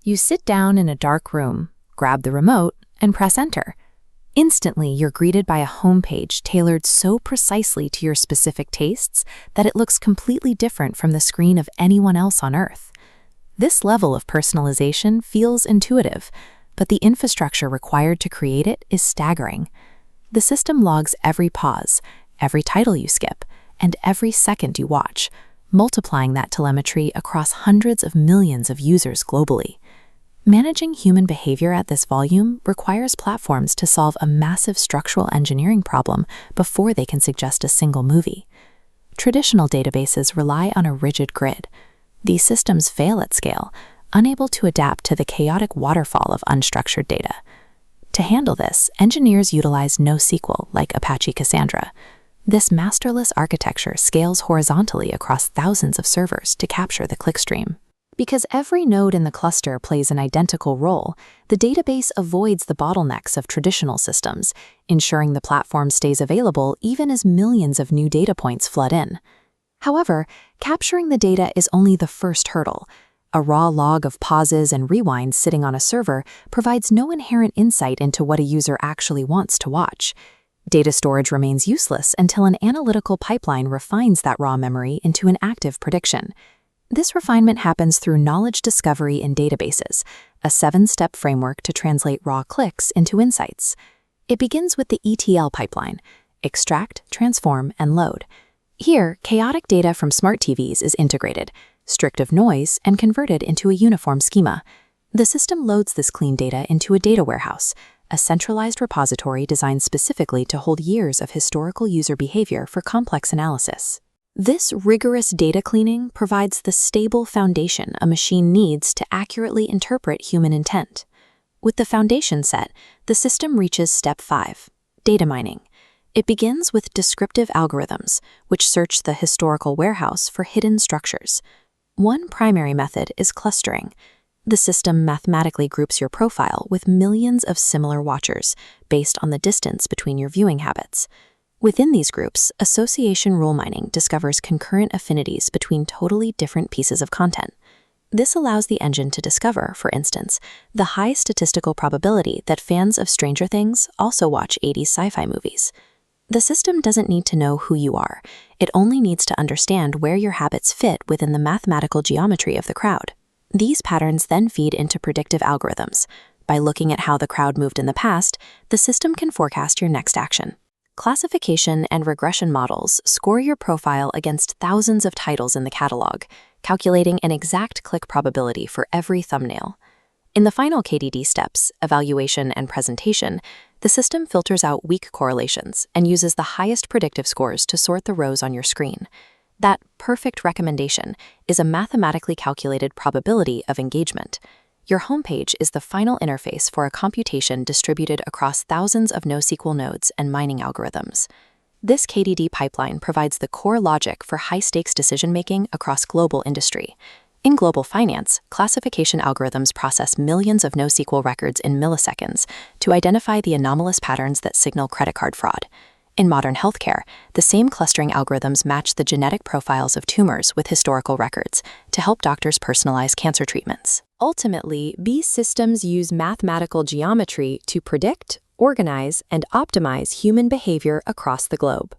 You sit down in a dark room, grab the remote, and press enter. Instantly, you're greeted by a homepage tailored so precisely to your specific tastes that it looks completely different from the screen of anyone else on Earth. This level of personalization feels intuitive, but the infrastructure required to create it is staggering. The system logs every pause, every title you skip, and every second you watch, multiplying that telemetry across hundreds of millions of users globally. Managing human behavior at this volume requires platforms to solve a massive structural engineering problem before they can suggest a single movie. Traditional databases rely on a rigid grid. These systems fail at scale, unable to adapt to the chaotic waterfall of unstructured data. To handle this, engineers utilize NoSQL like Apache Cassandra. This masterless architecture scales horizontally across thousands of servers to capture the clickstream. Because every node in the cluster plays an identical role, the database avoids the bottlenecks of traditional systems, ensuring the platform stays available even as millions of new data points flood in. However, capturing the data is only the first hurdle. A raw log of pauses and rewinds sitting on a server provides no inherent insight into what a user actually wants to watch. Data storage remains useless until an analytical pipeline refines that raw memory into an active prediction. This refinement happens through knowledge discovery in databases, a 7-step framework to translate raw clicks into insights. It begins with the ETL pipeline: extract, transform, and load. Here, chaotic data from smart TVs is integrated, stripped of noise, and converted into a uniform schema. The system loads this clean data into a data warehouse, a centralized repository designed specifically to hold years of historical user behavior for complex analysis. This rigorous data cleaning provides the stable foundation a machine needs to accurately interpret human intent. With the foundation set, the system reaches step 5, data mining. It begins with descriptive algorithms, which search the historical warehouse for hidden structures. One primary method is clustering. The system mathematically groups your profile with millions of similar watchers based on the distance between your viewing habits. Within these groups, association rule mining discovers concurrent affinities between totally different pieces of content. This allows the engine to discover, for instance, the high statistical probability that fans of Stranger Things also watch 80s sci-fi movies. The system doesn't need to know who you are. It only needs to understand where your habits fit within the mathematical geometry of the crowd. These patterns then feed into predictive algorithms. By looking at how the crowd moved in the past, the system can forecast your next action. Classification and regression models score your profile against thousands of titles in the catalog, calculating an exact click probability for every thumbnail. In the final KDD steps, evaluation and presentation, the system filters out weak correlations and uses the highest predictive scores to sort the rows on your screen. That perfect recommendation is a mathematically calculated probability of engagement. Your homepage is the final interface for a computation distributed across thousands of NoSQL nodes and mining algorithms. This KDD pipeline provides the core logic for high-stakes decision-making across global industry. In global finance, classification algorithms process millions of NoSQL records in milliseconds to identify the anomalous patterns that signal credit card fraud. In modern healthcare, the same clustering algorithms match the genetic profiles of tumors with historical records to help doctors personalize cancer treatments. Ultimately, these systems use mathematical geometry to predict, organize, and optimize human behavior across the globe.